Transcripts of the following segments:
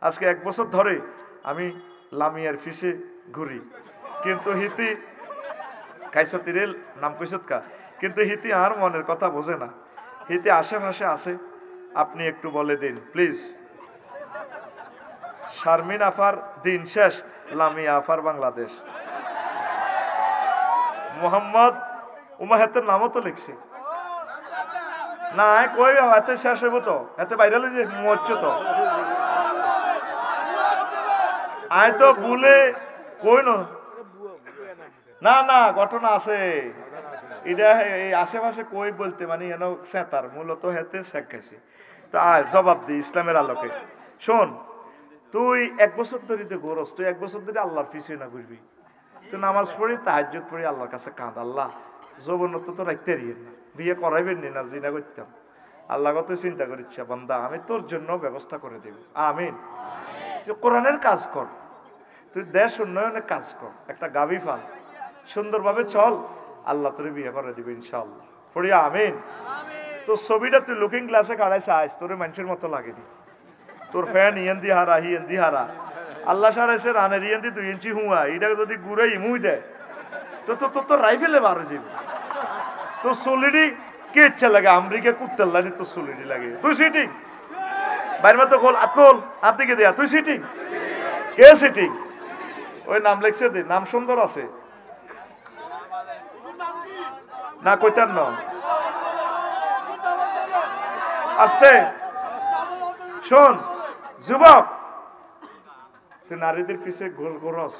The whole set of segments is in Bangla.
আজকে 1 বছর ধরে আমি লামিয়ার ফিসে ঘুরি, কিন্তু হিতি কাইসতিরের নাম কইসৎকা, কিন্তু হিতি আর মনের কথা বোঝে না। হিতি আশেপাশে আছে, আপনি একটু বলে দিন প্লিজ। শারমিন আফার দিন শেষ, লামিয়া আফার বাংলাদেশ। মোহাম্মদ উমাহেতের নামও তো লিখছি না, কই এতে শেষ হইব তো, এতে বাইরে মরছ তো। আয় তো ভুলে কই না না ঘটনা আছে, এটা এই আশেপাশে কই বলতে মানে এন সেতার মূলত হেতে শেখ খাইছি। তা আয় জবাব দি ইসলামের আলোকে। শোন, তুই 1 বছর ধরে তো ঘোরস, তুই 1 বছর ধরে আল্লাহর পিছিয়ে না ঘুরবি। তুই নামাজ পড়ি, তাহাজ্জুদ পড়ি, আল্লাহর কাছে কাঁদ, আল্লাহ যৌবনত্ব তো রাখতে রিয়েন না, বিয়ে করাইবেন না, জিনা করতাম। আল্লাহ কত চিন্তা করিচ্ছা, বান্দা আমি তোর জন্য ব্যবস্থা করে দেব। আমিন। তুই কোরআনের কাজ কর, তুই দেশ উন্নয়নের কাজ কর, একটা গাভী ফাল, সুন্দরভাবে চল, আল্লাহ তোরে বিয়ে করে দিবে ইনশাআল্লাহ। পড়ি আমিন। তোর ছবিটা তুই লুকিং গ্লাসে কাড়াইছে আইস, তোরে মানুষের মতো লাগেনি। তোর ফ্যান ইয়েন্দি হারা হিয়েন্দি হারা, আল্লাহ সারাইছে রানের ইয়েন্দি 2 ইঞ্চি হুয়া, এটা যদি গুড়ে ইমুই দেয় তো তোর তো রাইফেলে বার হয়ে যাবে। তোর সলিডি কে ইচ্ছা লাগে, আমেরিকা কুত্তার লাগে তোর সলিডি লাগে। তুই সিটিং বাইর মতো খোল, খোল হাত দিকে দেয়া, তুই সিটিং কে সিটিং? ওই নাম লেখছে দে, নাম সুন্দর আছে না, কইতার ন আস্তে। শোন যুবক, তুই নারীদের পিছিয়ে ঘোরস,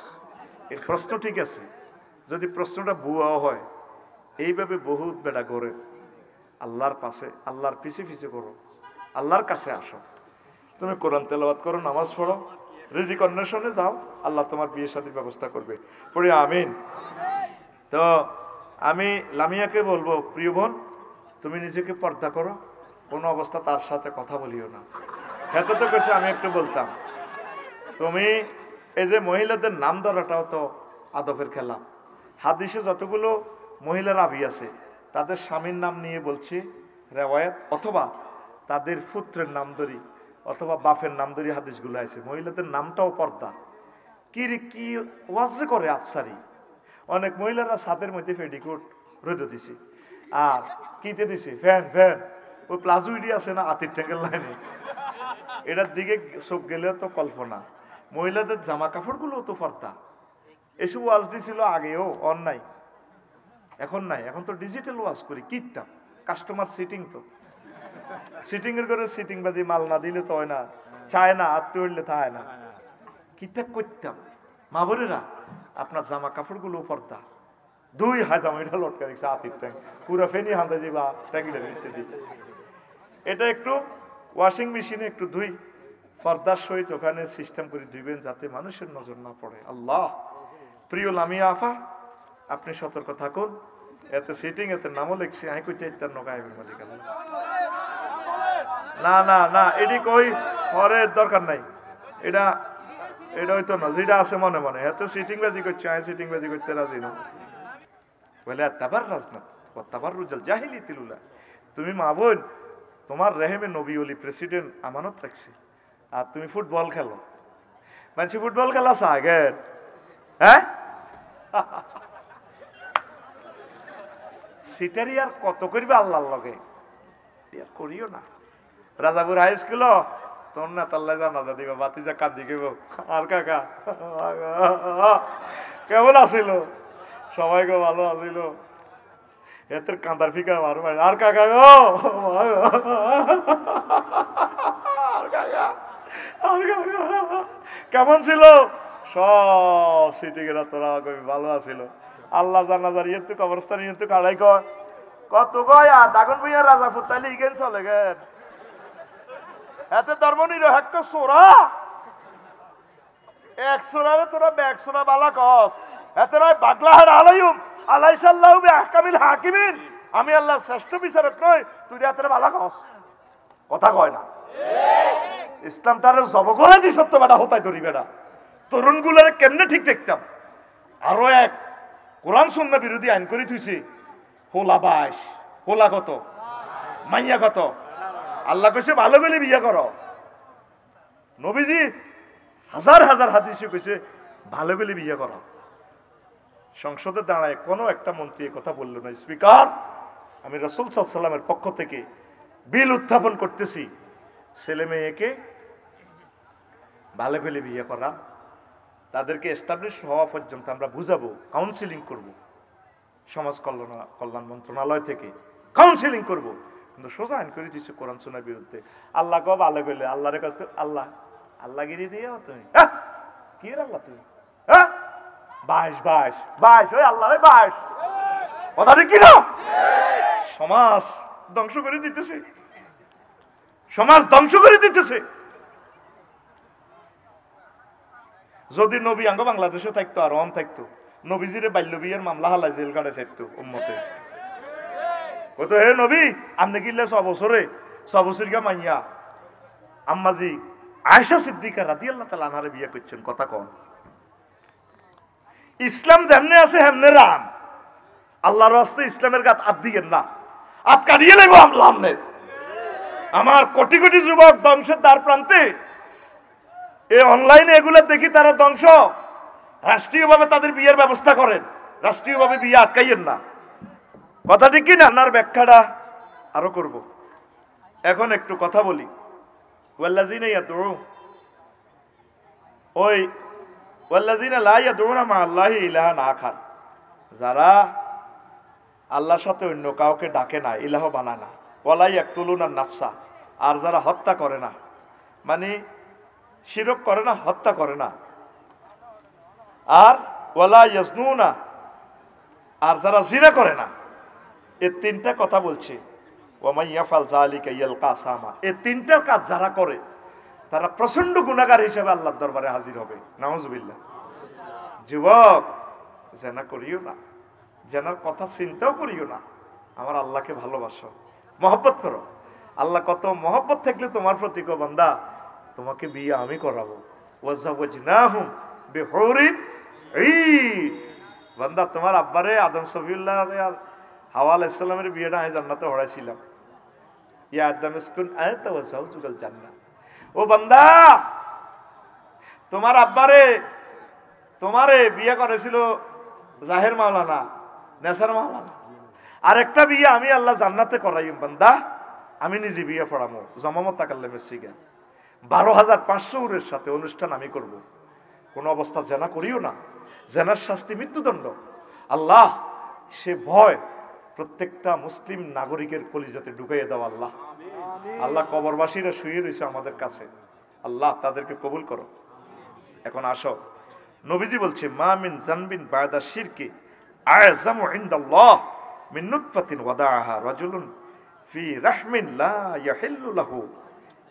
এর প্রশ্ন ঠিক আছে, যদি প্রশ্নটা ভুয়াও হয়, এইভাবে বহুত বেটা ঘোরে। আল্লাহর পাশে, আল্লাহর পিছিয়ে পিছিয়ে করো, আল্লাহর কাছে আসো, তুমি কোরআন তেলাওয়াত করো, নামাজ পড়ো, রিজিক অন্বেষণে যাও, আল্লাহ তোমার বিয়ে শাদীর ব্যবস্থা করবে। পড়ি আমিন। তো আমি লামিয়াকে বলবো, প্রিয় বোন, তুমি নিজেকে পর্দা করো, কোনো অবস্থা তার সাথে কথা বলিও না। এত তো কেছে আমি একটু বলতাম, তুমি এই যে মহিলাদের নাম ধরাটাও তো আদবের খেলা। হাদিসে যতগুলো মহিলার রাবি আছে, তাদের স্বামীর নাম নিয়ে বলছি রেওয়ায়াত, অথবা তাদের পুত্রের নাম ধরি, অথবা বাপের নাম ধরি হাদিসগুলো আছে। মহিলাদের নামটাও পর্দা। কি ওয়াজে করে আফসারি, অনেক মহিলারা ছাদের মধ্যে পেটিকোট রোদে দিছে, আর কিতে দিছে ফ্যান ফ্যান, ওই প্লাজো ইডি আছে না আতির ট্যাঙ্কের লাইনে, এটার দিকে চোখ গেলেও তো কল্পনা। মহিলাদের জামা কাপড়গুলো তো পর্দা। এসব ওয়াজ দিছিল আগেও, অন্যায় এখন নাই, এখন তো ডিজিটাল ওয়াজ করি, কিতাম কাস্টমার সিটিং, তো সিটিং এর করে সিটিং বাজি মাল না দিলে তো হয় না, চায় না, আত্মীয় হইলে তা হয় না, কিতাব করতাম। মা বোনেরা, আপনার জামা কাপড়গুলো পর্দা। 2 হাজার এটা লটকা দিচ্ছে আতির ট্যাঙ্ক, পুরো ফেনি হাতে যাবা ট্যাঙ্কিটা ইত্যাদি। এটা একটু ওয়াশিং মেশিনে একটু ধুই, পর্দার সহিত ওখানে সিস্টেম করে ধুইবেন, যাতে মানুষের নজর না পড়ে। আল্লাহ। প্রিয় লামিয়া আফা, আপনি সতর্ক থাকুন। এতে সিটিং, এতে নামও লিখছি, আমি কইতে ইত্যার নগাইবের মালিক না না না, এটি কই পরে দরকার নাই, এটা এটা হইতো না, যেটা আছে মনে মনে। এতে সিটিং বাজি করছে, আমি সিটিং বাজি করতে রাজি না বলে। তাবার রাজনাথ তাবার রুজাল জাহিলি তিলুলা, তুমি মা বোন, তোমার রেহেমে নবী ওলি প্রেসিডেন্ট আমানত রাখছে, আর তুমি ফুটবল খেলো। মানুষ ফুটবল খেলা আগের, হ্যাঁ সিটারি আর কত করবে আল্লাহর লগে, করিও না। রাজাপুর হাই স্কুল তোর না তাল্লা জানাজা দিবা, বাতিজা কাঁদি গেব, আর কাকা কেমন আসিল, সবাই গো ভালো আসিল, এতের কাঁদার ফিকা মারু, আর কাকা গো, আর কাকা, আর কাকা কেমন ছিল, সব সিটিকেরা তোরা ভালো আছিল। আল্লাহ জানাজার ইয়ে তো কবরস্থান ইয়ে তো কাড়াই কত গয়া দাগন ভুইয়া রাজা ফুতালি ইগেন চলে গেন, এতে ধর্ম নিরপেক্ষ সোরা, এক সোরারে তোরা ব্যাগ সোরা বালা কস, এতে নয় বাগলাহার আলাইম আলাইসাল্লাহু বিআহকামিল হাকিমিন, আমি আল্লাহর শ্রেষ্ঠ বিচারক নই, তুই এতে বালা কস, কথা কয় না। ইসলাম তার জব করে দি সত্য বেটা হতাই ধরি বেটা, তরুণগুলোরে কেমনে ঠিক দেখতাম। আরো এক কোরআন সুন্নাহ বিরোধী আইন করে থুইছে, হোলা বাইশ, হোলা কত, মাইয়া কত। আল্লাহ কইছে ভালো বলে বিয়ে করো। নবীজি হাজার হাজার হাদিসে কইছে ভালো করে বিয়ে করা। সংসদে দাঁড়ায় কোনো একটা মন্ত্রী কথা বলল না, স্পিকার আমি রাসূল সাল্লাল্লাহু আলাইহি ওয়াসাল্লামের পক্ষ থেকে বিল উত্থাপন করতেছি, ছেলে মেয়েকে ভালো করে বিয়ে করা, তাদেরকে এস্টাবলিশ হওয়া পর্যন্ত আমরা বুঝাবো, কাউন্সিলিং করব, সমাজ কল্যাণ মন্ত্রণালয় থেকে কাউন্সিলিং করব। কিন্তু সোজা আইন করে দিচ্ছে কোরআন সুন্নাহর বিরুদ্ধে। আল্লাহ কব ভালো করলে আল্লাহরে কত আল্লাহ আল্লাহ গিরি দিয়ে তুমি কি আল্লাহ তুমি বাইশ বাইশ বাইশ ওই আল্লাহ ওই বাইশ কথা কি না? সমাজ ধ্বংস করে দিতেছে, সমাজ ধ্বংস করে দিতেছে। যদি নবী আঙ্গ বাংলাদেশে থাকতো আর অন থাকতো, নবীজিরে বাল্য বিয়ের মামলা হালাই জেল কাটে চাইতো উম্মতে। কত হে নবী আপনি কিনলে 6 বছরে 6 বছর গা মাইয়া আম্মাজি আয়েশা সিদ্দিকা রাদিয়াল্লাহু তাআলা আনহারে বিয়ে করছেন। কথা কন, ইসলাম যেমনে আছে হেমনে রাম। আল্লাহর রাস্তে ইসলামের গাত আত দিয়েন না, আত কাটিয়ে নেব আমনে। আমার কোটি কোটি যুবক ধ্বংসের দ্বার প্রান্তে, এই অনলাইনে এগুলো দেখি তারা ধ্বংস। রাষ্ট্রীয়ভাবে তাদের বিয়ের ব্যবস্থা করেন, রাষ্ট্রীয়ভাবে বিয়ে আটকাইয়েন না। কথা ঠিক কিনা? আপনার ব্যাখ্যাটা আরো করব। এখন একটু কথা বলি। ওয়াল্লাযিনা ইয়াদউ ওই ওয়াল্লাযিনা লা ইয়াদউনা মা আল্লাহি ইলাহান আখার, যারা আল্লাহর সাথে অন্য কাউকে ডাকে না, ইলাহ বানায় না। ওয়ালা ইয়াকতুলুনা নাফসা, আর যারা হত্যা করে না, মানে শিরক করে না, হত্যা করে না। আর ওয়ালা ইয়াজনুনা, আর যারা জিনা করে না। এই তিনটা কথা বলছে। ওয়ামাই ইয়াফআল যালিকা ইয়ালকা সামা, এই তিনটা কাজ যারা করে তারা প্রচন্ড গুনাহগার হিসেবে আল্লাহর দরবারে হাজির হবে। নাউজুবিল্লাহ। যুবক জেনা করিও না, জেনার কথা চিন্তাও করিও না। আমার আল্লাহকে ভালোবাসো, মহব্বত করো। আল্লাহ কত মহব্বত থাকলে তোমার প্রতি গো বান্দা, তোমাকে বিয়ে আমি করাবো। ওয়াজাওয়াজনাহুম বিহুরিন ঈন। বান্দা তোমার আব্বারে আদম সফিউল্লাহ হাওয়া আলাইহিস সালামের বিয়েটা আমি জান্নাতে হড়াইছিলাম। ইয়া আদম ইসকুন আনতা ওয়া যাওজুকাল জান্নাহ। ও বান্দা, তোমার আব্বারে তোমারে বিয়ে করেছিল জাহের মাওলানা, নেসার মাওলানা। আরেকটা বিয়ে আমি আল্লাহ জান্নাতে করাইম বান্দা, আমি নিজে বিয়ে পড়ামো জমামত তাকাল্লামের শিখা 12,500 উরের সাথে অনুষ্ঠান আমি করব। কোন অবস্থা জেনা করিও না, জেনার শাস্তি মৃত্যুদণ্ড। আল্লাহ সে ভয় প্রত্যেকটা মুসলিম নাগরিকের কলিজাতে ঢুকাইয়ে দাও। আল্লাহ আল্লাহ কবরবাসীরা শুয়ে রয়েছে আমাদের কাছে, আল্লাহ তাদেরকে কবুল করো। এখন আসো, নবীজি বলছে মা মিন জানবিন বায়দা শিরকি আযমু ইনদাল্লাহ মিন নুতফাতিন ওয়াদাআহা রাজুলুন ফি রাহমিন লা ইয়াহিল্লু লাহু।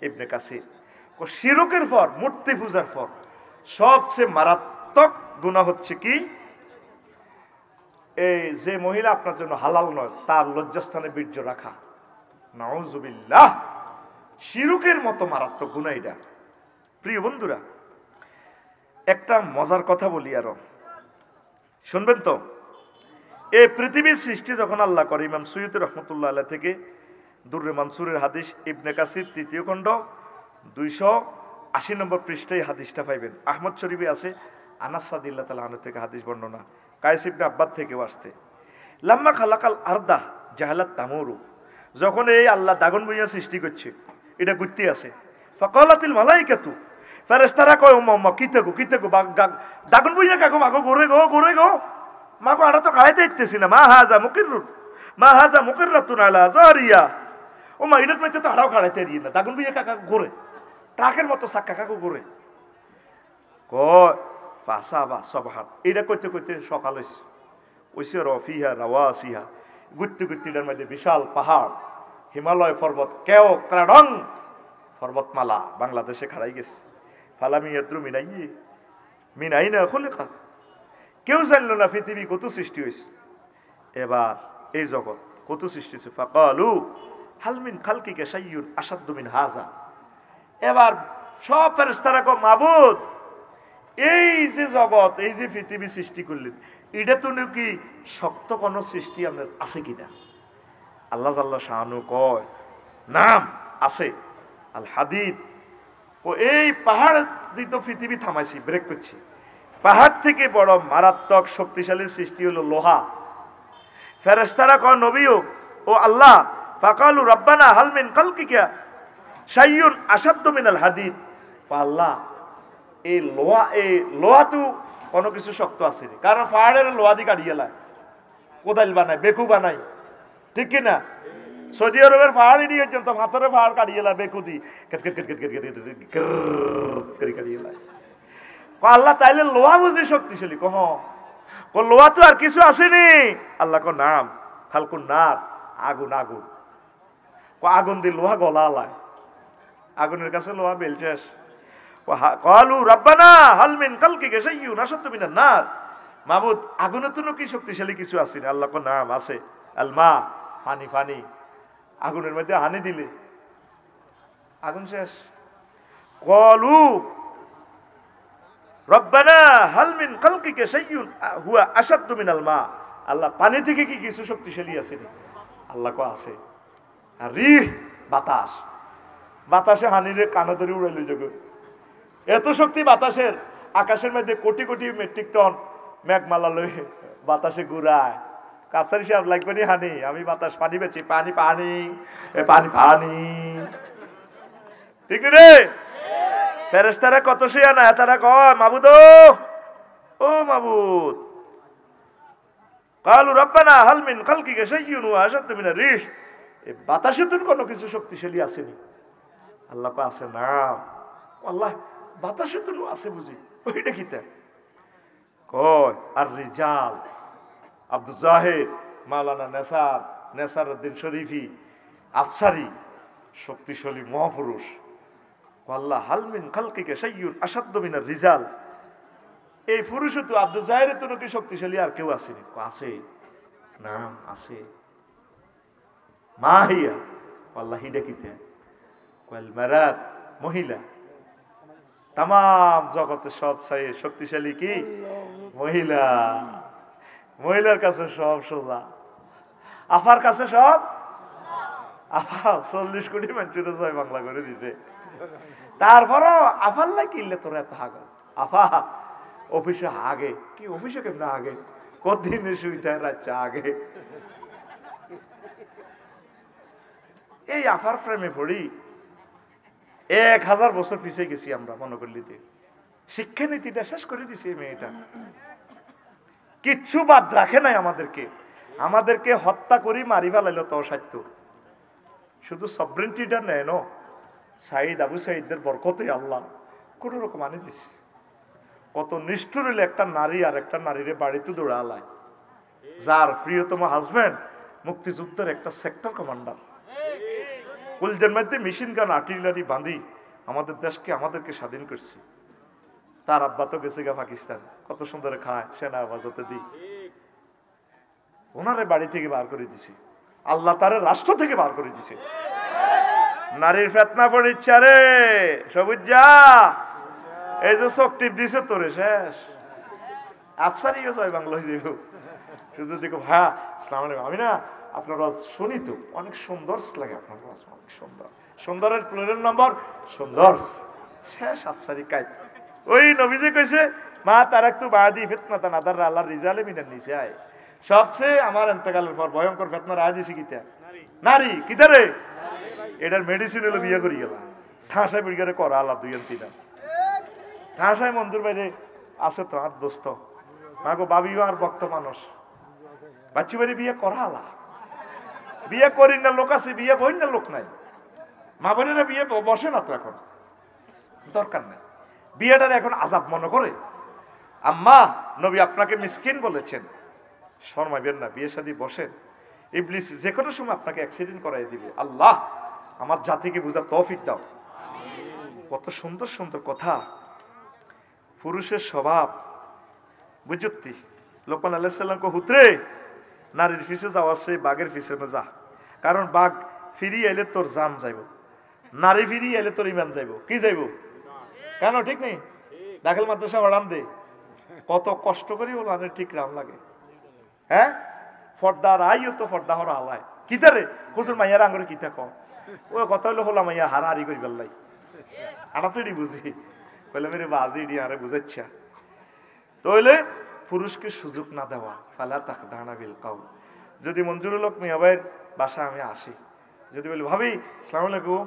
ইবনে কাসির কো শিরকের পর, মূর্তি পূজার পর সবচেয়ে মারাত্মক গুনাহ হচ্ছে কি? এই যে মহিলা আপনার জন্য হালাল নয় তার লজ্জাস্থানে বীর্য রাখা। নাউজুবিল্লাহ। শিরকের মতো মারাত্মক গুনাহ এটা। প্রিয় বন্ধুরা, একটা মজার কথা বলি আরো, শুনবেন তো? এই পৃথিবীর সৃষ্টি যখন আল্লাহ করে, ইমাম সুয়ুতি রহমতুল্লাহ আলাইহি থেকে দুররে মানসুরের হাদিস, ইবনে কাসির 3য় খণ্ড 280 নম্বর পৃষ্ঠায় হাদিসটা পাইবেন। আহমদ শরীফে আছে আনাস রাদিয়াল্লাহু তাআলা আনহু থেকে হাদিস বর্ণনা, কায়েস ইবনে আব্বাদ থেকেও আসছে। লাম্মা খালাকাল আরদা জাহালাত তামুরু, যখন এই আল্লাহ দাগন ভুঁইয়া সৃষ্টি করছে, এটা গুত্তি আছে। ফাকালাতিল মালাইকাতু, ফেরেশতারা কয় ওম্মা কিতেগো কিতেগো, দাগন ভুঁইয়া কাকো মাগো ঘুরে গো ঘুরে গো, মাগো আড়া তো খাইতে ইত্তেছি না। মা হাজা মুকিররুন, মা হাজা মুকিররাতুন আলা জারিয়া। ও মা ইডাত মাইতে তো আড়াও খাড়াইতে রি না, দাগন ভুঁইয়া কাকা ঘুরে, ট্রাকের মতো সাক্কা কাকু ঘুরে। কয় ফাসাবা সবহাত, এটা কইতে কইতে সকাল হইছে। ওইসে রফিহা রাওয়াসিহা, গুত্তি গুত্তিটার মধ্যে বিশাল পাহাড়, হিমালয় পর্বত, কেও ক্রাডং পর্বতমালা বাংলাদেশে খাড়াই গেছে। ফালামি ইয়াদ্রু মিনাইয়ে মিনাইনা খুলিকা, কেউ জানলো না পৃথিবী কত সৃষ্টি হয়েছে। এবার এই জগৎ কত সৃষ্টি হয়েছে। ফাকালু হালমিন খালকিকা শাইয়ুন আসাদ্দু মিন হাযা। এবার সব ফেরেশতারা কয় মাবুদ, এই যে জগৎ, এই যে পৃথিবী সৃষ্টি করলেন, এটা তো নাকি শক্ত কোন সৃষ্টি আপনার আছে কিনা? আল্লাহ জাল্লা শাহানু কয় নাম আছে। আল হাদিদ ও এই পাহাড় তো পৃথিবী থামাইছি, ব্রেক করছি। পাহাড় থেকে বড় মারাত্মক শক্তিশালী সৃষ্টি হলো লোহা। ফেরেশতারা কয় নবীও ও আল্লাহ, ফাকালু রব্বানা হাল মিন খালকিকা শাইউন আশাদ্দু মিনাল হাদিদ। আল্লাহ, এই লোহা তো কোনো কিছু শক্ত আছে, কারণ পাহাড়ের লোহা দিয়ে কাটিয়ে লায়, কোদাল বানায়, বেকু বানায়, ঠিক কিনা? সৌদি আরবের পাহাড় দিয়ে পর্যন্ত হাতরে পাহাড় কাটিয়ে লায়, বেকু দি কাটিয়ে লায়। আল্লাহ তাইলে লোহা বুঝি শক্তিশালী? কহ লোহা তো আর কিছু আসেনি। আল্লাহ কো নাম খালকুন নার, আগুন। আগুন আগুন দিয়ে লোহা গলা লায়, আগুনের কাছে লোহা বেলচেস। ক্বালু রাব্বানা হাল মিন খালকিকা শাইউন আশাদ্দু মিনান নার। মাবুদ, আগুনে তো কি শক্তিশালী কিছু আছে না? আল্লাহ কো নাম আছে, আল মা, পানি। পানি আগুনের মধ্যে হানি দিলে আগুন শেষ। ক্বালু রব্বানা হাল মিন খালকিকা শাইউন হুয়া আশাদ্দু মিনাল মা। আল্লাহ, পানি থেকে কি কিছু শক্তিশালী আছে না? আল্লাহ কো আছে। আর রিহ, বাতাস, বাতাসে হানিরে কানা ধরে উড়াইল জগৎ। এত শক্তি বাতাসের, আকাশের মধ্যে কোটি কোটি মেট্রিক টন মেঘমালা লয়ে বাতাসে ঘুরায়। কাছারি সাহেব লাগবে নি হানি, আমি বাতাস পানি বেছি, পানি পানি পানি পানি, ঠিক রে? ফেরেশতারা কত শিয়ানা, তারা কয় মাবুদ ও মাবুদ, ক্বালু রাব্বানা হাল মিন খালকিকা শাইউন ওয়া আশাদ্দু মিনার রিহ। এই বাতাসে তো কোনো কিছু শক্তিশালী আসেনি? আল্লাহ কয় আছে না। আল্লাহ, বাতাসে তো আছে বুঝি, ওইটা কি? কয় আর রিজাল আব্দুল জাহির, মাওলানা নেসারউদ্দিন শরীফি আফসারি, শক্তিশালী মহাপুরুষ। আল্লাহ, হাল মিন খালকিকা শাইউন আশাদ্দু মিনার রিজাল। এই পুরুষ তো আব্দুল জাহিরের তো নাকি শক্তিশালী আর কেউ আসেনি? আছে না, আছে। মাহিয়া আল্লাহ, হিডা কিতে? কল মারাত, মহিলা। তাম জগতে সব চাই শক্তিশালী কি? মহিলা। মহিলার কাছে সব সোজা, আফার কাছে সব। আফা 40 কোটি মানুষের জয় বাংলা করে দিছে, তারপরও আফার লাই কিনলে তোর এত হাগ। আফা অফিসে আগে কি? অফিসে কেমন আগে? কতদিনের সুবিধা রাখছে আগে। এই আফার ফ্রেমে পড়ি 1000 বছর পিছিয়ে গেছি আমরা মনে করলিতে। শিক্ষানীতিটা শেষ করে দিছি এই মেয়েটা, কিচ্ছু বাদ রাখে নাই আমাদেরকে হত্যা করি মারি ফেলাইল তো সাধ্য। শুধু সবরেন্টিটা নেয় ন, সাইদ আবু সাইদদের বরকতে আল্লাহ কোন রকম আনি দিছে। কত নিষ্ঠুর হইলে একটা নারী আর একটা নারীরে বাড়িতে দৌড়ালায়, যার প্রিয়তম হাজবেন্ড মুক্তিযুদ্ধের একটা সেক্টর কমান্ডার। কুলজের মধ্যে মেশিন গান আর্টিলারি বাঁধি আমাদের দেশকে আমাদেরকে স্বাধীন করছে। তার আব্বা তো গেছে গা পাকিস্তান, কত সুন্দর খায়, সেনা হেফাজতে দিই। ওনারে বাড়ি থেকে বার করে দিছে আল্লাহ, তারে রাষ্ট্র থেকে বার করে দিছে। নারীর ফেতনা পড়িচ্ছে রে সবুজ যা, এই যে চোখ টিপ দিছে তোরে শেষ। আফসারিও জয় বাংলা হয়ে যাইব শুধু দেখো। হ্যাঁ, আসসালামু আলাইকুম। আমি না আপনার শুনি তো, অনেক সুন্দর লাগে আপনার, অনেক সুন্দর। সুন্দরের প্লুরাল নাম্বার সুন্দর, শেষ আফসারি কাই। ওই নবীজি কইছে মা তারাকতু বাদি ফিতনাতান আদাররা আল্লাহর রিজালে মিনান নিসাই। সবচেয়ে আমার ইন্তেকালের পর ভয়ঙ্কর ফিতনা রায় দিছি কিতা? নারী। কিতা রে? এটার মেডিসিন হলো বিয়ে করি গেল, ঠাঁসায় বিড়ি করে করা আল্লাহ 2-3 ঠাঁসায় মঞ্জুর বাইরে আছে তো আর দোস্ত মাগো বাবিও আর ভক্ত মানুষ বাচ্চি বাড়ি বিয়ে করা আলা। বিয়ে করি না লোক আছে, বিয়ে বই না লোক নাই। মা বোনেরা বিয়ে বসে না তো, এখন দরকার নেই। বিয়েটার এখন আজাব মনে করে। আম্মা নবী আপনাকে মিসকিন বলেছেন, শর্মাইবেন না, বিয়ে শাদী বসেন। ইবলিস যে কোনো সময় আপনাকে অ্যাক্সিডেন্ট করাই দিবে। আল্লাহ আমার জাতিকে বুঝার তৌফিক দাও। কত সুন্দর সুন্দর কথা। পুরুষের স্বভাব বুঝতি। লোকমান আলাইহিস সালাম কো হুতরে নারীর পিছে যাওয়ার সে বাঘের পিছনে যা, কারণ বাঘ ফিরিয়ে এলে তোর জান যাইব, নারী ফিরিয়ে এলে তোর ইমান যাইব। কি যাইব? কেন ঠিক নেই? দাখিল মাদ্রাসা বাড়ান দে, কত কষ্ট করি বলো ঠিক রাম লাগে। হ্যাঁ, ফর্দার আইও তো ফর্দা হরা হালায় কিতারে হুজুর মাইয়ার আঙ্গুরে কিতা ক, ও কথা হইলো হলা মাইয়া হারাহারি করি বেল্লাই। আড়াতাড়ি বুঝি বলে মেরে বাজি ডি আরে বুঝাচ্ছা তাহলে পুরুষকে সুযোগ না দেওয়া ফালা তাখদানা বিল কাউল। যদি মঞ্জুরুল হক মিয়া ভাইয়ের বাসা আমি আসি, যদি বলি ভাবি আসসালামু আলাইকুম,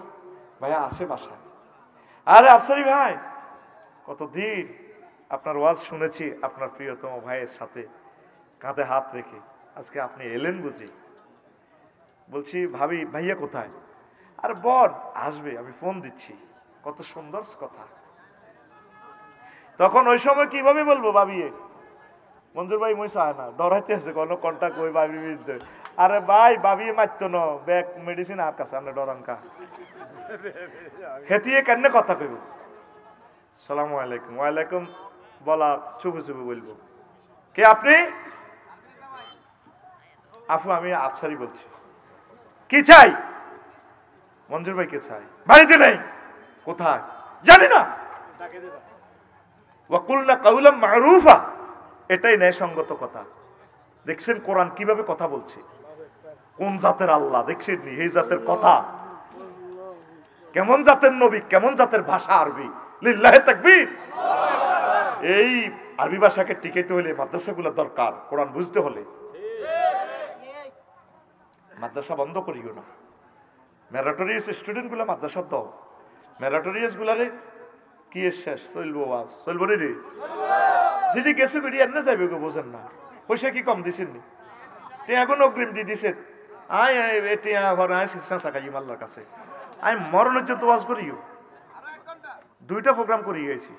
ভাইয়া আছে বাসায়, আরে আফসারি ভাই কতদিন আপনার ওয়াজ শুনেছি আপনার প্রিয়তম ভাইয়ের সাথে কাঁধে হাত রেখে, আজকে আপনি এলেন বুঝি। বলছি ভাবি ভাইয়া কোথায়? আর বল আসবে, আমি ফোন দিচ্ছি। কত সুন্দর কথা। তখন ওই সময় কিভাবে বলবো ভাবি মঞ্জুর ভাই মই চায় না, ডরাইতে আছে কোনো কন্টাক্ট ওই ভাবির বিরুদ্ধে। আরে ভাই ভাবি মারত ন ব্যাগ মেডিসিন আর কাছে আমরা ডরাঙ্কা হেতিয়ে কেন কথা কইব। সালামু আলাইকুম, ওয়ালাইকুম বলা চুপে চুপে বলবো, কে আপনি? আফু আমি আফসারি বলছি। কি চাই? মঞ্জুর ভাই কে চাই? বাড়িতে নেই। কোথায়? জানি না। ওয়াকুলনা কাউলাম মারুফা, এটাই ন্যায়সঙ্গত কথা। দেখছেন কোরআন কিভাবে কথা বলছে, কোন জাতের আল্লাহ দেখছেন নি, এই জাতের কথা কেমন জাতের নবী, কেমন জাতের ভাষা আরবি। লিল্লাহি তাকবীর। এই আরবি ভাষাকে টিকাইতে হলে মাদ্রাসাগুলো দরকার, কোরআন বুঝতে হলে। মাদ্রাসা বন্ধ করিও না, ম্যারাটোরিয়াস স্টুডেন্ট গুলা মাদ্রাসা দাও, ম্যারাটোরিয়াস গুলারে কি শেষ চলবো ওয়াজ চলবো রে রে যদি গেছে বেরিয়ে এনে যাইবে গো, বোঝেন না পয়সা কি কম দিছেন নি? এখন অগ্রিম দিয়ে দিছেন। আয় টিয়া ঘর চেঁচা খাই আল্লাহর কাছে। আমি মরণের জন্য ওয়াজ করিও, 2টা প্রোগ্রাম করি গেছি,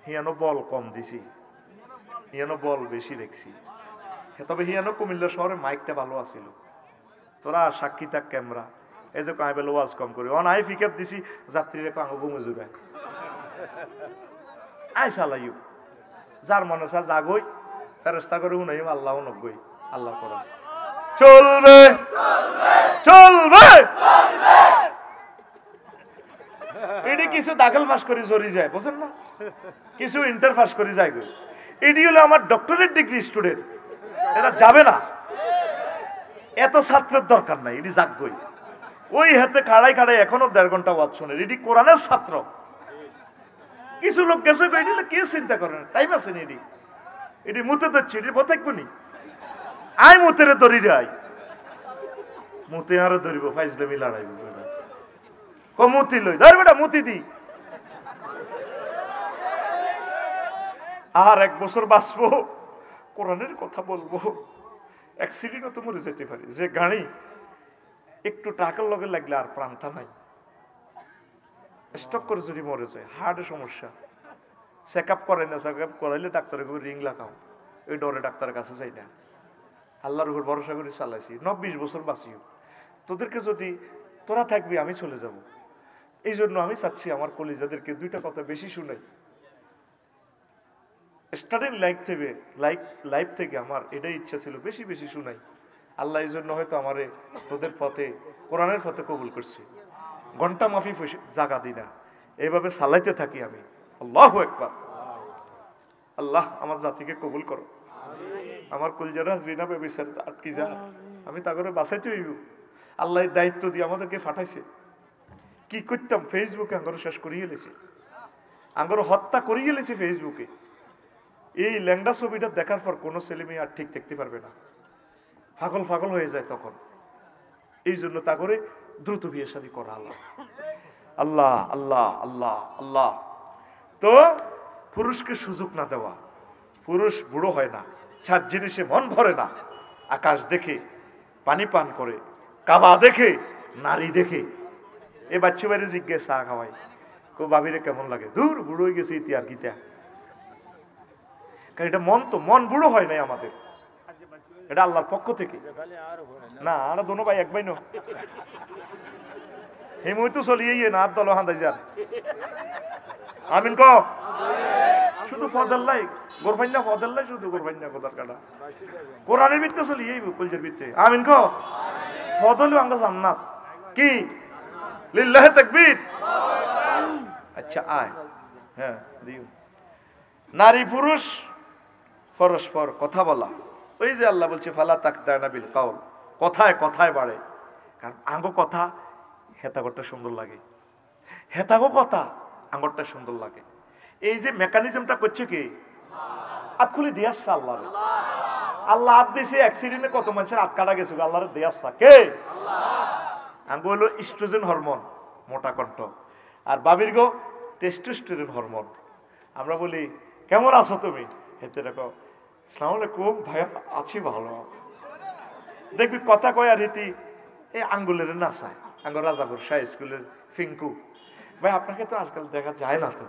হিয়ানো বল কম দিছি, হিয়ানো বল বেশি দেখছি। তবে হিয়ানো কুমিল্লা শহরে মাইকটা ভালো আছিল, তোরা সাক্ষী থাক ক্যামেরা। এই যে কাঁই বেলা ওয়াজ কম করি অন আই পিকআপ দিছি, যাত্রীরা কাঙ্গ ঘুমে জুগায় আই চালাইও, যার মনে চা জাগই ফেরেস্তা করে উনাইম আল্লাহ নগই আল্লাহ করা চলবে চলবে। এটি কিছু দাখিল পাস করে জড়ি যায়, বুঝেন না, কিছু ইন্টার পাস করে যায় গো। এটি হলো আমার ডক্টরেট ডিগ্রি স্টুডেন্ট, এরা যাবে না, এত ছাত্রের দরকার নাই, এটি যাকগই। ওই হাতে খাড়াই খাড়াই এখনো 1.5 ঘন্টা ওয়াজ শুনে, এটি কোরআনের ছাত্র। কিছু লোক গেছে কে চিন্তা করেন, টাইম আছে নি, এটি মুতে ধরছি, এটি বতাকবনি আই মুতেরে ধরি আই মুতে আরো ধরিব ফাইজলামি লড়াইব মুতি লই ধর বেটা মুতি দি আর 1 বছর বাঁচবো, কোরআনের কথা বলবো, অ্যাক্সিডেন্টও তো মরে যেতে পারি। যে গাড়ি একটু টাকার লগে লাগলে আর প্রাণটা নাই, স্টক করে যদি মরে যায়, হার্টের সমস্যা, চেক আপ করে না, চেক আপ করাইলে ডাক্তারের রিং লাগাও, ওই ডরে ডাক্তারের কাছে যাই না। আল্লাহর উপর ভরসা করে চালাইছি, 20 বছর বাঁচিও। তোদেরকে যদি তোরা থাকবি আমি চলে যাব, এই জন্য আমি চাচ্ছি আমার কলিজাদেরকে 2টা কথা বেশি শুনাই। স্টার্টিং লাইফ থেকে আমার এটাই ইচ্ছা ছিল বেশি বেশি শুনাই। আল্লাহ এই জন্য হয়তো আমারে তোদের পথে কোরআনের পথে কবুল করছে। ঘন্টা মাফি জাগা দিই না, এইভাবে চালাইতে থাকি আমি। আল্লাহু আকবার। আল্লাহ আমার জাতিকে কবুল করো, আমার কলিজারা জিনা বেবিচার আটকি যা, আমি তা করে বাঁচাইতে হইব। আল্লাহ দায়িত্ব দিয়ে আমাদেরকে পাঠাইছে। কি করতাম, ফেসবুকে আঙ্গর শেষ করিয়ে গেলেছে, আঙ্গর হত্যা করিয়ে গেলেছে ফেসবুকে। এই ল্যাংডা ছবিটা দেখার পর কোনো ছেলে মেয়ে আর ঠিক দেখতে পারবে না, পাগল পাগল হয়ে যায় তখন। এই জন্য তা করে দ্রুত বিয়ে শাদী করা। আল্লাহ আল্লাহ আল্লাহ আল্লাহ আল্লাহ। তো পুরুষকে সুযোগ না দেওয়া, পুরুষ বুড়ো হয় না, 4 জিনিসে মন ভরে না। আকাশ দেখে পানি পান করে, কাবা দেখে, নারী দেখে। এ বাচ্চা বাইরে জিজ্ঞেস চা খাওয়াই, কো বাবিরে কেমন লাগে, দূর বুড়ো হয়ে গেছে ইতি আর গীতা। কারণ এটা মন, তো মন বুড়ো হয় নাই আমাদের, এটা আল্লাহর পক্ষ থেকে না। আর দোনো ভাই এক ভাই নো এই মুই তো চলিয়ে না, আর দল হাঁদাই যান আমিন ক শুধু ফদাল্লাই গোরফাইনা ফদাল্লাই, শুধু গোরফাইনা কোদার কাটা কোরআনের ভিত্তে চলি এই কলজের ভিত্তে আমিন ক ফদল আঙ্গা জান্নাত কি লিল্লাহি তাকবীর। আচ্ছা আয়, হ্যাঁ দিও। নারী পুরুষ পরস্পর কথা বলা, ওই যে আল্লাহ বলছে ফালা তাকদানা বিল কাউল, কথায় কথায় বাড়ে। কারণ আঙ্গ কথা হেতা করতে সুন্দর লাগে, হেতাগো কথা আঙ্গরটা সুন্দর লাগে। এই যে মেকানিজমটা করছে কি আত খুলে দিয়াচ্ছে আল্লাহ, আল্লাহ হাত দিয়েছে। অ্যাক্সিডেন্টে কত মানুষের হাত কাটা গেছে, আল্লাহরে দিয়াচ্ছা কে? আঙ্গ হলো ইস্ট্রোজেন হরমোন, মোটা কণ্ঠ। আর বাবির গো টেস্টোস্টেরন হরমোন। আমরা বলি কেমন আছো তুমি, হেতে রাখো আসসালামু আলাইকুম ভাইয়া, আছি ভালো। দেখবি কথা কয় আর রীতি এই আঙ্গুলের নাচায়। আঙ্গ রাজাপুর শাহ স্কুলের ফিঙ্কু ভাই, আপনাকে তো আজকাল দেখা যায় না তো,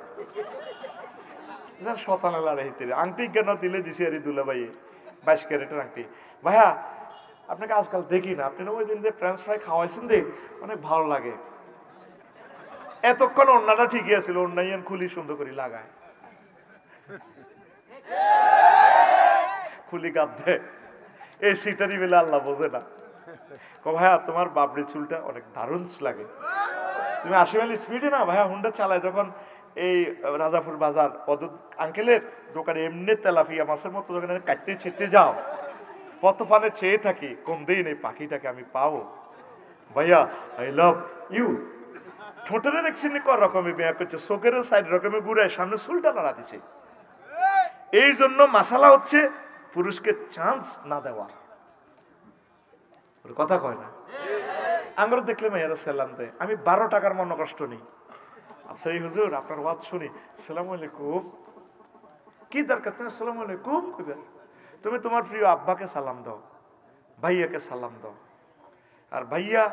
শতানালার হিতে আংটি কেন দিলে দিছি আর দুলা ভাইয়ে 22 ক্যারেটের আংটি। ভাইয়া আপনাকে আজকাল দেখি না, আপনি না ওই দিন যে ফ্রেঞ্চ ফ্রাই খাওয়াইছেন দে, অনেক ভালো লাগে। এতক্ষণ অন্যটা ঠিকই আছিল, অন্যান্য খুলি সুন্দর করে লাগায়, খুলি গাদ্ধে এই সিটারি বেলা আল্লাহ বোঝে না। ভাইয়া তোমার বাবরি চুলটা অনেক দারুণ লাগে, তুমি 80 মাইল স্পিডে না ভাইয়া হুন্ডা চালায় যখন এই রাজাপুর বাজার অদূত আঙ্কেলের দোকানে এমনি তেলাপিয়া মাছের মতো যখন কাটতে ছেতে যাও, পথফানে চেয়ে থাকি কোন দিন এই পাখিটাকে আমি পাবো। ভাইয়া আই লাভ ইউ। ঠোঁটের দেখছি কর রকমের বিয়া করছে, চোখের সাইড রকমের ঘুরে সামনে চুলটা লড়া দিছে। এই জন্য মাসালা হচ্ছে পুরুষকে চান্স না দেওয়া। কথা কয় না, আমরা দেখলে মেয়েরা সালাম দেয়। আমি 12 টাকার মন কষ্ট নেই, আচ্ছা এই হুজুর আপনার ওয়াজ শুনি, আসসালামু আলাইকুম। কি দরকার তুমি আসসালামু আলাইকুম কইবে? তুমি তোমার প্রিয় আব্বাকে সালাম দাও, ভাইয়াকে সালাম দাও। আর ভাইয়া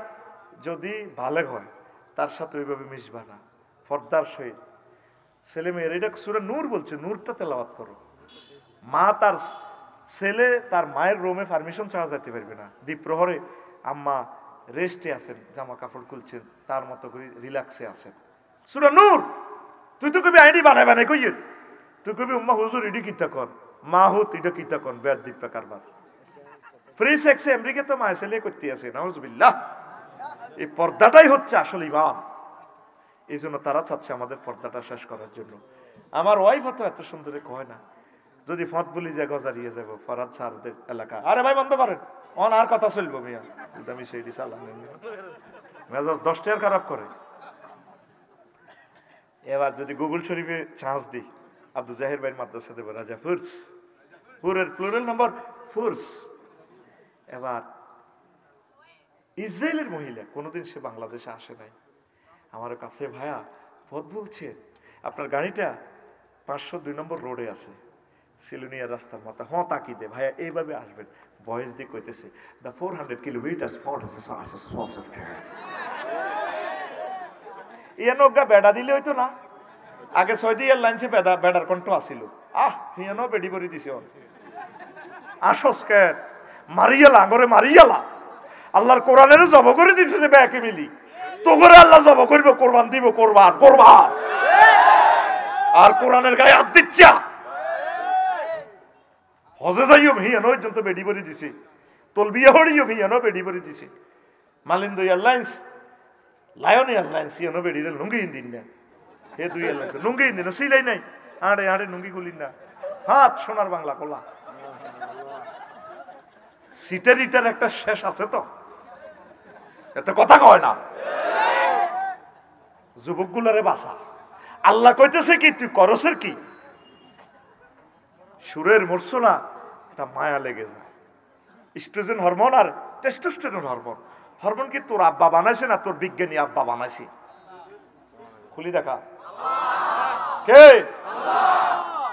যদি বালেগ হয় তার সাথে ওইভাবে মিশবা না, পর্দার সহিত। ছেলে মেয়ের এটা সূরা নূর বলছে, নূরটা তেলাওয়াত করো। মা তার ছেলে তার মায়ের রুমে পারমিশন ছাড়া যেতে পারবে না। দ্বীপ্রহরে আম্মা রেস্টে আছেন, জামা কাপড় খুলছেন, তার মতো করে রিল্যাক্সে আছেন। সূরা নূর। তুই তো কবি আইডি বানাই বানাই কইয়ের, তুই কবি উম্মা হুজুর ইডি কিতা কন, মা হুত ইডা কিতা কন, বেদ দ্বীপে কারবার। ফ্রি সেক্সে আমেরিকা তো মায় ছেলে করতে আছে, নাউজুবিল্লাহ। এই পর্দাটাই হচ্ছে আসল ইমাম। এই জন্য তারা চাচ্ছে আমাদের পর্দাটা শেষ করার জন্য। আমার ওয়াইফ তো এত সুন্দরে কয় না, যদি ফত বলি যে গজারিয়ে যাবো ফরাদ স্যারদের এলাকা, আরে ভাই বন্ধ করেন, অন আর কথা চলবো মিয়া, আমি সেইটি চালান মেজাজ 10 টাকার খারাপ করে। এবার যদি গুগল শরীফে চান্স দিই, আব্দুল জাহির ভাইয়ের মাদ্রাসা দেবো রাজা ফুরস, পুরের প্লুরাল নাম্বার ফুরস। এবার ইসরায়েলের মহিলা, কোনোদিন সে বাংলাদেশে আসে নাই, আমার কাছে ভাইয়া পথ বলছে আপনার গাড়িটা 502 নম্বর রোডে আছে, সিলুনিয়া রাস্তার মাথা, হ্যাঁ তাকি দে ভাইয়া এইভাবে আসবেন। ভয়েস দিয়ে কইতেছে দ্য 400 কিলোমিটার স্পট ইয়ানোগা বেড়া দিলে হইতো না, আগে সৌদি এয়ারলাইন্সে বেড়ার কণ্ঠ আসিল, হিয়ানো বেডি করে দিছে। আসস কেন মারিয়ালা, আঙ্গরে মারিয়ালা, আল্লাহর কোরআনের জব করে দিছে যে ব্যাকে মিলি তো করে আল্লাহ জব করব, কোরবান দিব, কোরবান কোরবান। আর কোরআনের গায়ে হাত দিচ্ছা, হজে যাইও হিয়ানো পর্যন্ত বেডি করে দিছে, তলবিয়া হরিও হিয়ানো বেডি করে দিছে। মালিন্দো এয়ারলাইন্স, লায়ন এয়ারলাইন্স হিয়ানো বেডিরে লুঙ্গি দিন না, হে দুই এয়ারলাইন্স লুঙ্গি দিন না, সিলাই নাই, আড়ে আড়ে লুঙ্গি খুলিন না, হাত সোনার বাংলা কলা। সিটের ইটার একটা শেষ আছে তো, এত কথা কয় না। যুবকগুলারে বাসা, আল্লাহ কইতেছে কি তুই করসের কি? সুরের মরসলা এটা মায়া লেগে যায়। ইস্ট্রোজেন হরমোন আর টেস্টোস্টেরন হরমোন, হরমোন কি তোর আব্বা বানাইছে না তোর বিজ্ঞানী আব্বা বানাইছে? খুলি দেখা কে?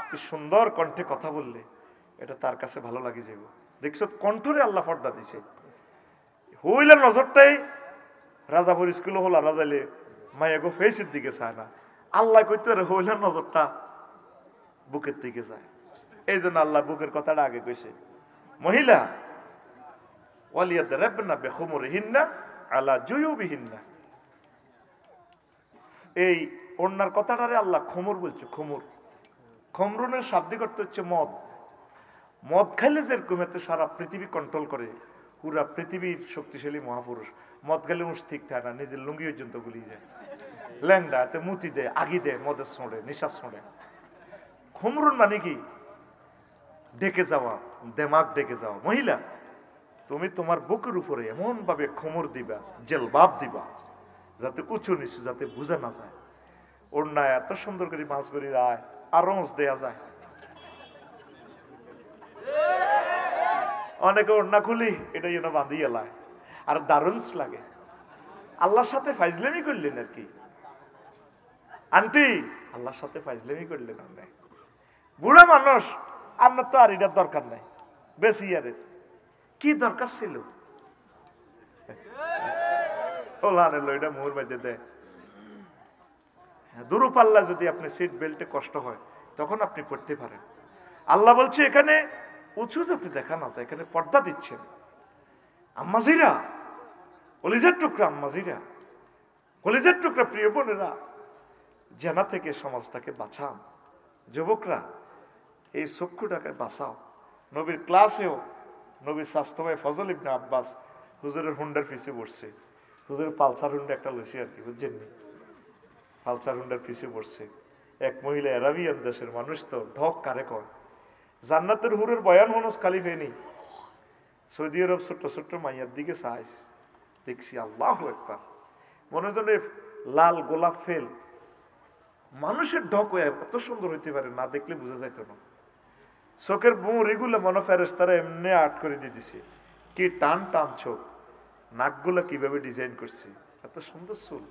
তুই সুন্দর কণ্ঠে কথা বললে এটা তার কাছে ভালো লাগে যাইব। দেখছো কণ্ঠরে আল্লাহ পর্দা দিছে। হইলের নজরটাই রাজাপুর স্কুলে হলা রাজাইলে মায়া গো ফেসের দিকে চায় না, আল্লাহ কইতে হইলের নজরটা বুকের দিকে যায়। এই জন্য আল্লাহ বুকের কথাটা আগে কইছে। মহিলা ওয়ালিয়াদরাবনা বিখুমুরিহিন্না আলা জুয়ুবিহিন্না, এই ওড়নার কথাটারে আল্লাহ খুমুর বলছে। খুমুর, খমরুনের শাব্দিক অর্থ হচ্ছে মদ। মদ খাইলে যেরকম এতে সারা পৃথিবী কন্ট্রোল করে, পুরা পৃথিবীর শক্তিশালী মহাপুরুষ। মদ খেলে উস ঠিক থাকে না, নিজের লুঙ্গি পর্যন্ত গুলিয়ে যায়, ল্যাংডা এতে মুতি দেয়, আগি দেয়, মদের ছোঁড়ে, নিঃশ্বাস ছোঁড়ে। খুমরুন মানে কি? ডেকে যাওয়া, দেমাগ ডেকে যাওয়া। মহিলা তুমি তোমার বুকের উপরে এমন ভাবে খুমর দিবা, জেলবাব দিবা, যাতে উঁচু নিচু যাতে বোঝা না যায়। ওড়নায় এত সুন্দর করে মাছ করি রায় আরস দেয়া যায়। অনেকে ওড়না খুলি এটা যেন বাঁধিয়ে এলায় আর দারুণ লাগে। আল্লাহর সাথে ফাইজলামি করলেন আর কি আন্টি, আল্লাহর সাথে ফাইজলামি করলেন। আপনি বুড়া মানুষ, আপনার তো আর এটার দরকার নাই, বেশি ইয়ারের কি দরকার ছিল? এটা মুহুর মধ্যে দেয়। দূরপাল্লা যদি আপনি সিট বেল্টে কষ্ট হয় তখন আপনি পড়তে পারেন। আল্লাহ বলছে এখানে উঁচু যাতে দেখা না যায়, এখানে পর্দা দিচ্ছেন। আম্মাজিরা, কলিজার টুকরা আম্মাজিরা, কলিজার টুকরা প্রিয় বোনেরা, জেনা থেকে সমাজটাকে বাঁচান। যুবকরা এই চক্ষুটাকে বাঁচাও। নবীর ক্লাসেও নবীর স্বাস্থ্য ভাই ফজল ইবনে আব্বাস হুজুরের হুন্ডার পিছিয়ে বসছে। হুজুরের পালসার হুন্ডা একটা লইছে আর কি, বুঝছেননি? পালসার হুন্ডার পিছিয়ে বসছে এক মহিলা, আরাবিয়ান দেশের মানুষ তো, ঢক কারে কয়। জান্নাতের হুরের বয়ান হনস খালি ফেনি। সৌদি আরব ছোট্ট ছোট্ট মাইয়ার দিকে চাইস, দেখছি আল্লাহু আকবার, মনে জন্য লাল গোলাপ ফেল। মানুষের ঢক এত সুন্দর হইতে পারে, না দেখলে বোঝা যাইত না। চোখের বুড় এগুলো মনে ফেরেশতারা এমনি আর্ট করে দিয়ে দিছে। কি টান টান চোখ, নাকগুলো কিভাবে ডিজাইন করছে, এত সুন্দর চুল,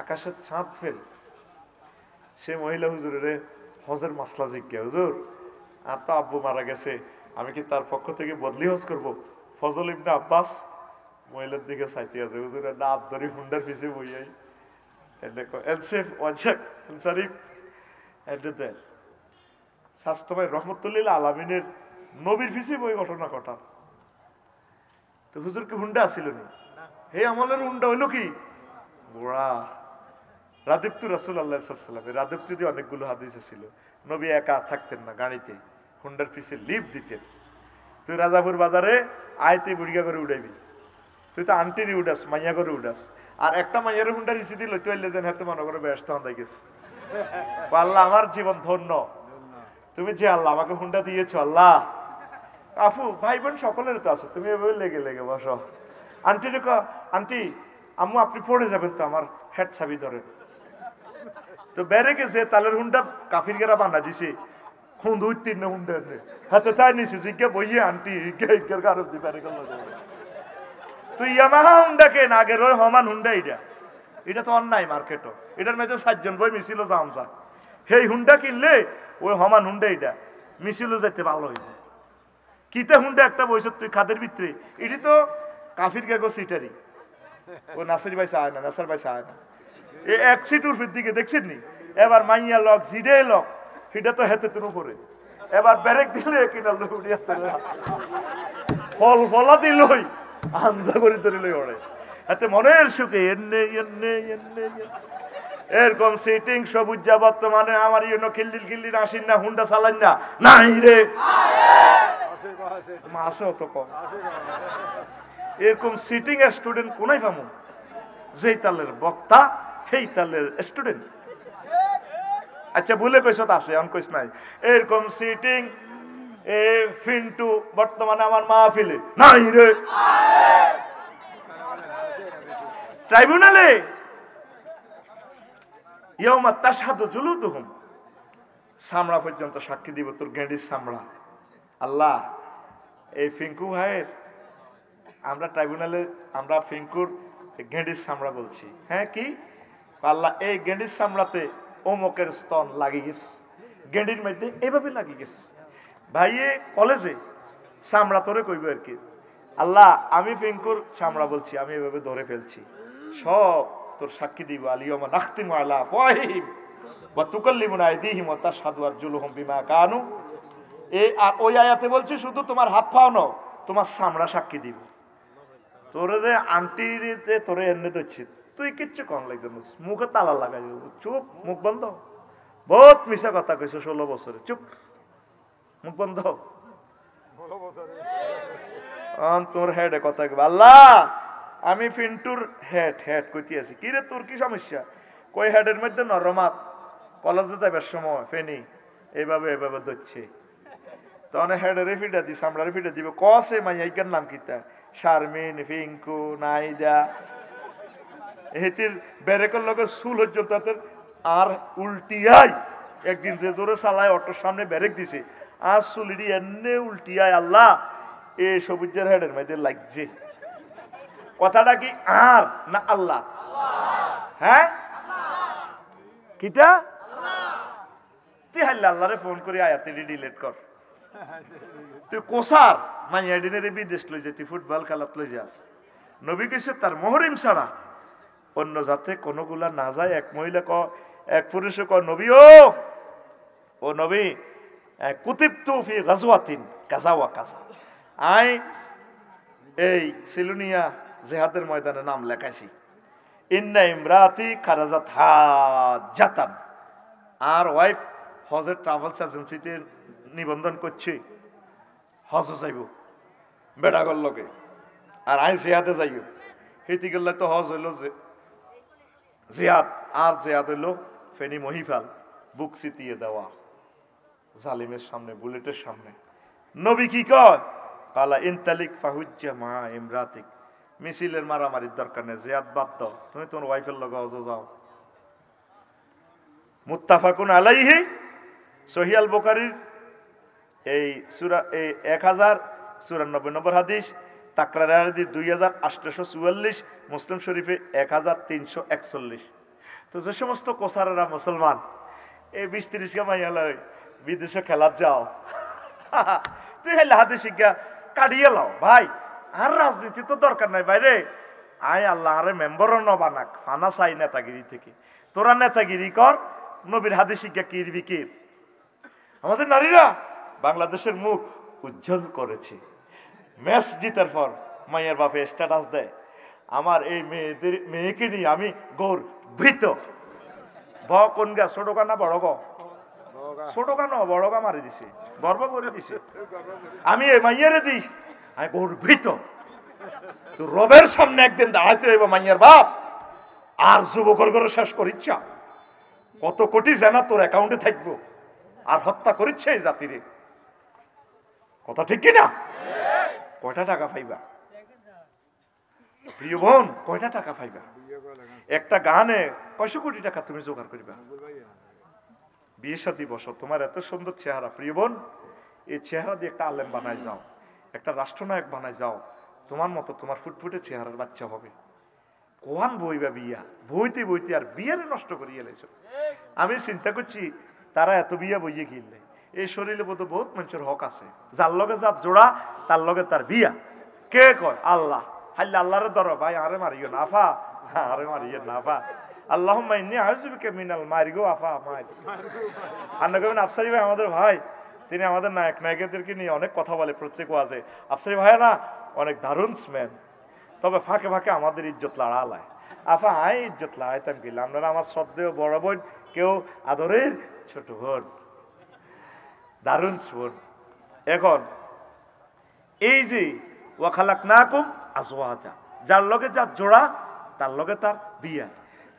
আকাশের ছাদ ফেল। সে মহিলা হুজুরে হজের মাসলা জিজ্ঞা, হুজুর আর তো আব্বু মারা গেছে, আমি কি তার পক্ষ থেকে বদলি হজ করবো? ফজল ইবনে আব্বাস মহিলার দিকে চাইতে আছে, হুজুর না আবদরি হুন্ডার পিছিয়ে বইয়াই স্বাস্থ্য ভাই রহমতুল্লাহ আলামিনের নবীর পিছিয়ে বই ঘটনা ঘটা। তো হুজুর কি হুন্ডা আসিল নি? হে আমলের হুন্ডা হইল কি গোড়া রাদিপ্তু রাসূলুল্লাহ সাল্লাল্লাহু আলাইহি ওয়াসাল্লাম। রাদিপ্তু দিয়ে অনেকগুলো হাদিস ছিল। নবী একা থাকতেন না, গাড়িতে হুন্ডার পিছে লিফট দিতেন। তুই রাজাপুর বাজারে আয়তে বুড়িয়া করে উড়াইবি, তুই তো আন্টির উডাস, মাইয়া করে উডাস, আর একটা মাইয়ার হুন্ডার ইসি দিল তুই এলে যেন হাতে মনে করে ব্যস্ত হয়ে গেছে। আল্লাহ আমার জীবন ধন্য, তুমি যে আল্লাহ আমাকে হুন্ডা দিয়েছো। আল্লাহ আফু ভাই বোন সকলের তো আছে, তুমি এভাবে লেগে লেগে বসো। আন্টি রেখো, আন্টি আম্মু আপনি পড়ে যাবেন তো, আমার হেড ছাবি ধরেন। তো বেড়ে গেছে তালের হুন্ডা কাফির গেরা বানা দিছে, হুন্দ উত্তীর্ণ হুন্ডা হাতে তাই নিছে জিজ্ঞা বইয়ে আন্টি কারো দিবারে গেল। তুই ইয়ামাহা হুন্ডা কেন, আগের ওই হমান হুন্ডা, এটা তো অন্যায় মার্কেটও। এটার মধ্যে 7 জন বই মিছিল জামসা, সেই হুন্ডা কিনলে ওই হমান হুন্ডা এটা মিছিল যাইতে ভালো হইবে। কিতে হুন্ডা একটা বইস তুই খাদের ভিতরে, এটি তো কাফির গেগো সিটারি। ও নাসির ভাই চায় না, নাসার ভাই চায় না, এই এক সিটুর দিকে দেখছেন নি। এবার মাইয়া লক জিডে লক, সেটা তো হেতে তোর উপরে। এবার ব্যারেক দিলে কিনা উড়িয়া ফল ফলা দিলই আঞ্জা করে ধরিলই ওড়ে, এতে মনের সুখে এনে এনে এনে এরকম সিটিং সবুজ যা বর্তমানে আমার ইউনো খিল্লির খিল্লির আসিন না, হুন্ডা চালান না, নাই রে আছে অত কম। এরকম সিটিং স্টুডেন্ট কোনাই পামু? যেই তালের বক্তা সেই তালের স্টুডেন্ট। আচ্ছা ভুলে কইস আছে, অন কইস নাই। এরকম সিটিং এ ফিন্টু বর্তমানে আমার মাহফিলে নাই রে। ট্রাইব্যুনালে ইয়াউমা তাশহাদু জুলুদুহুম, চামড়া পর্যন্ত সাক্ষী দিব, তোর গেঁডির চামড়া। আল্লাহ এই ফিঙ্কু ভাইয়ের, আমরা ট্রাইব্যুনালে আমরা ফিঙ্কুর গেঁডির চামড়া বলছি। হ্যাঁ কি আল্লাহ, এই গেঁডির চামড়াতে অমুকের স্তন লাগি গেছে, গেঁডির মধ্যে এইভাবে লাগি গেছে। ভাইয়ে কলেজে চামড়া তোরে কইব আর কি। আল্লাহ আমি ফিঙ্কুর চামড়া বলছি, আমি এভাবে ধরে ফেলছি, সব তোর সাক্ষী দিব। আলিয়ামা নাখতিমু আলা আফওয়াহিহিম ওয়া তুকাল্লিমুনা আইদিহিম ওয়া তাশহাদু আরজুলুহুম বিমা কানু। আর ওই আয়াতে বলছি শুধু তোমার হাত পাও না, তোমার চামড়া সাক্ষী দিব। তোরে যে আন্টিতে তোরে এনে দিচ্ছি, তুই কিচ্ছু কম লাগবে, মুখে তালা লাগাই দেব, চুপ, মুখ বন্ধ। বহুত মিশা কথা কইছো 16 বছরে, চুপ, মুখ বন্ধ। তোর হেডে কথা কইবা। আল্লাহ আমি ফিন্টুর হেড হেড কইতে আছি। কি রে তোর কি সমস্যা? কই হেডের মধ্যে নরমাত, কলেজে যাবার সময় ফেনি এইভাবে এইভাবে ধরছে। তখন হেডের ফিটা দি, সামড়ার ফিটা দিব। কসে মাইয়াইকার নাম কিতা? শারমিন, ফিঙ্কু, নাইদা, হেতির ব্যারেকের লগে চুল পর্যন্ত আর উল্টিয়াই একদিন যে জোরে চালায় অটোর সামনে ব্যারেক দিছে আর চুলিডি এনে উল্টিয়াই আল্লাহ এ সবুজের হেডের মধ্যে লাগছে কথাটা কি আর না আল্লাহ হ্যাঁ কিটা তুই হাল্লা আল্লাহরে ফোন করে আয়াতিটি ডিলিট কর তুই কোসার মাইয়া ডিনের বিদেশ লই যে তুই ফুটবল খেলাত লই যাস নবী কইছে তার মহরিম ছাড়া অন্য যাতে কোনগুলা না যায় এক মহিলা এক পুরুষে নবী ও নবী কুতিবতু ফি গাজওয়াতিন কাজা ওয়া কাজা আই এই সিলুনিয়া জিহাদের ময়দানে নাম লেখাইছি ইন্না ইমরাতি খারাজাত হাজাতান আর ওয়াইফ হজের ট্রাভেলস এজেন্সিতে নিবন্ধন করছে হজ যাইব বেড়াগর লগে আর আই জিহাদে যাইব হেতি গেলে তো হজ হইল যে জিহাদ আর জিহাদ হইল ফেনি মহিফাল বুক চিতিয়ে দেওয়া জালিমের সামনে বুলেটের সামনে নবী কি কয় কালা ইনতালিক ফাহুজ্জা মা ইমরাতিক মিছিলের মারামারির দরকার নেই জিহাদ বাদ দাও তুমি তোমার ওয়াইফের লগে হজ যাও মুত্তাফাকুন আলাইহি সহিহ আল বুখারীর এই সূরা 1094 নম্বর হাদিস তাকরারের হাদিস 2844 মুসলিম শরীফে 1341 তো যে সমস্ত কোসারেরা মুসলমান এই 20-30 কে মাইয়া লয় বিদেশে খেলার যাও তুই হেলে হাদিস শিক্ষা কাটিয়ে লাও ভাই আর রাজনীতি তো দরকার নাই বাইরে আয় আল্লাহ আরে মেম্বারও ন বানাক ফানা চাই নেতাগিরি থেকে তোরা নেতাগিরি কর নবীর হাদিস শিক্ষা কিরবি কির আমাদের নারীরা বাংলাদেশের মুখ উজ্জ্বল করেছে ম্যাচ জিতার পর মায়ের বাপে স্ট্যাটাস দেয় আমার এই মেয়েকে নিয়ে আমি গর্বিত কোন গা ছোট গা না বড় গা ছোট গা না বড় গা মারি দিছে গর্ব করে দিছে আমি এই মাইয়ারে দিই আমি গর্বিত তো রবের সামনে একদিন দাঁড়াইতে হইব মাইয়ার বাপ আর যুবকর করে শেষ করিচ্ছা কত কোটি জানা তোর অ্যাকাউন্টে থাকবো আর হত্যা করিচ্ছে এই জাতিরে কথা ঠিক কিনা কয়টা টাকা পাইবা প্রিয় বোন কয়টা টাকা পাইবা একটা গানে কয়শো কোটি টাকা তুমি জোগাড় করিবা বিয়ে শাদী বসো তোমার এত সুন্দর চেহারা প্রিয় বোন এই চেহারা দিয়ে একটা আলেম বানায় যাও একটা রাষ্ট্রনায়ক বানায় যাও তোমার মতো তোমার ফুটফুটে চেহারার বাচ্চা হবে কোয়ান বইবা বিয়া বইতে বইতে আর বিয়ারে নষ্ট করিয়ে এলেছো আমি চিন্তা করছি তারা এত বিয়া বইয়ে কিনলে এই শরীরে বোধ বহুত মানুষের হক আছে যার লগে যার জোড়া তার লগে তার বিয়া কে কয় আল্লাহ হাল্লা আল্লাহরে ধরো ভাই আরে মারিও না আফা আরে মারিও না আফা আল্লাহুম্মা ইন্নী আউযুবিকা মিনাল মারিগো আফা মারি আন্না কবেন আফসারি ভাই আমাদের ভাই তিনি আমাদের নায়ক নায়িকাদেরকে নিয়ে অনেক কথা বলে প্রত্যেক ওয়াজে আফসারি ভাই না অনেক দারুণ স্ম্যান তবে ফাঁকে ফাঁকে আমাদের ইজ্জত লড়ালায় আফা আই ইজ্জত লড়াইতাম গেলে আপনারা আমার শ্রদ্ধেয় বড় বোন কেউ আদরের ছোট বোন দারুণ বোন এখন এই যে ওয়াখালাকনাকুম আজওয়াজা যার লগে যার জোড়া তার লগে তার বিয়া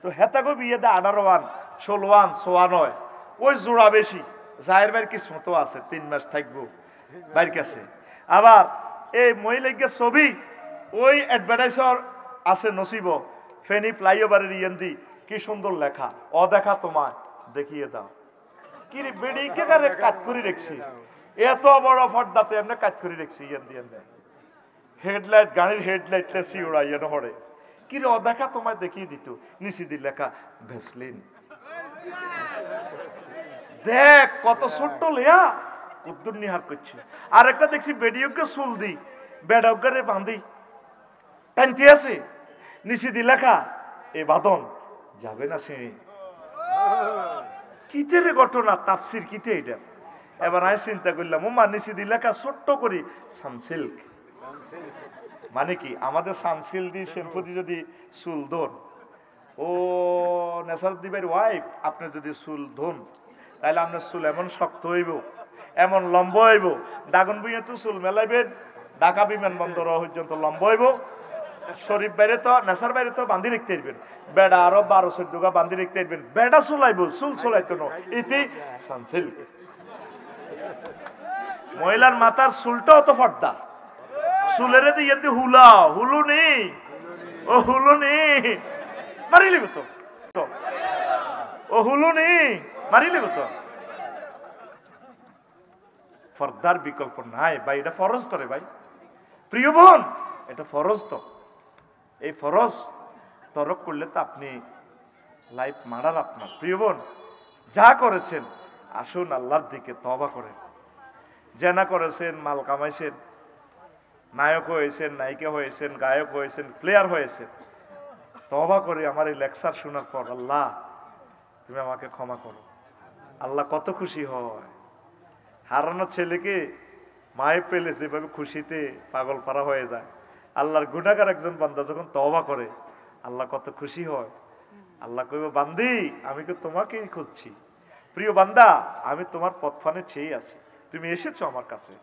তো হেতাগো বিয়ে দা 18 16 16 ওই জোড়া বেশি জায়ের ভাইয়ের কিসমত আছে 3 মাস থাকবো বাইর কাছে আবার এই মহিলাকে ছবি ওই অ্যাডভার্টাইজার আছে নসিব ফেনী ফ্লাইওভারের ইয়েন্দি কি সুন্দর লেখা অদেখা তোমায় দেখিয়ে দাও কি রে বেডিকে কারে কাট করে রেখছি এত বড় পর্দাতে এমনি কাট করে রেখছি ইয়েন্দি এমনি হেডলাইট গাড়ির হেডলাইট লেসি উড়াইয়ে নহরে কি রে অদেখা তোমায় দেখিয়ে দিত নিচে দি লেখা ভেসলিন দেখ কত ছোট্ট লেয়া উদ্দুর নিহার করছে আর একটা দেখছি বেডিওকে চুল দি বেডাউকারে বাঁধি টানতে আছে নিচে দি লেখা এ বাদন যাবে না সে কিতে রে ঘটনা তাফসির কিতে এটা এবার আমি চিন্তা করলাম ও নিচে দি লেখা ছোট্ট করি সানসিল্ক মানে কি আমাদের সানসিল্ক দিয়ে শ্যাম্পু দিয়ে যদি চুল ধন ও নেসারুদ্দিনের ওয়াইফ আপনি যদি চুল ধন তাহলে আপনার চুল এমন শক্ত হইব এমন লম্বা হইব দাগন বুইয়ে তো চুল মেলাইবেন ঢাকা বিমানবন্দর পর্যন্ত লম্বা হইব শরীফ বাইরে তো নেশার বাইরে তো বান্ধি রাখতে পারবেন বেড়া আরো 12-14 গা বান্ধি রাখতে পারবেন বেড়া চুলাইব চুল চুলাইতো না ইতি সানসিল্ক মহিলার মাথার চুলটাও তো ফর্দা চুলের দিয়ে হুলা হুলু নেই ও হুলু নেই মারি লিব তো ও হুলু নি মারি লিব তো ফরদার বিকল্প নাই ভাই, এটা ফরজ তো রে ভাই, প্রিয় বোন, এটা ফরজ তো। এই ফরজ তরক করলে তো আপনি লাইফ মারার আপনার। প্রিয় বোন, যা করেছেন আসুন আল্লাহর দিকে তওবা করেন। জেনা করেছেন, মাল কামাইছেন, নায়ক হয়েছেন, নায়িকা হয়েছেন, গায়ক হয়েছেন, প্লেয়ার হয়েছেন, তওবা করে আমার এই লেকচার শোনার পর আল্লাহ তুমি আমাকে ক্ষমা করো। আল্লাহ কত খুশি হয়। হারানো ছেলেকে মায়ে পেলে যেভাবে খুশিতে পাগল পারা হয়ে যায়, আল্লাহর গুনাহগার একজন বান্দা যখন তওবা করে আল্লাহ কত খুশি হয়। আল্লাহ কইব, বান্দি আমি তো তোমাকেই খুঁজছি, প্রিয় বান্দা আমি তোমার পথফানে চেয়ে আছি, তুমি এসেছো আমার কাছে,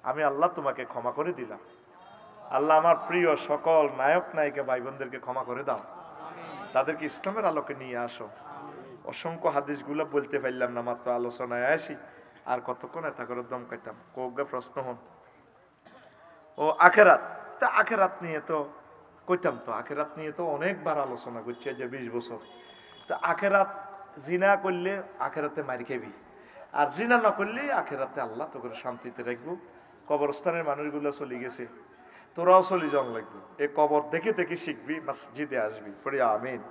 আমি আল্লাহ তোমাকে ক্ষমা করে দিলাম। আল্লাহ আমার প্রিয় সকল নায়ক নায়িকা ভাই বোনদেরকে ক্ষমা করে দাও, তাদেরকে ইসলামের আলোকে নিয়ে আসো। অসংখ্য হাদিসগুলো বলতে পারলাম না, মাত্র আলোচনায় আসি, আর কতক্ষণ এত করে দম খাইতাম। কোগা প্রশ্ন হন ও আখেরাত, তা আখেরাত নিয়ে তো কইতাম, তো আখেরাত নিয়ে তো অনেকবার আলোচনা করছে যে 20 বছর। তা আখেরাত জিনা করলে আখেরাতে মারি খাবি, আর জিনা না করলে আখেরাতে আল্লাহ তোকে শান্তিতে রাখবো। কবরস্থানের মানুষগুলো চলে গেছে, তোরাও চলে যাওয়া লাগবে। এই কবর দেখে দেখে শিখবি, মসজিদে আসবি, পড়ি আমিন।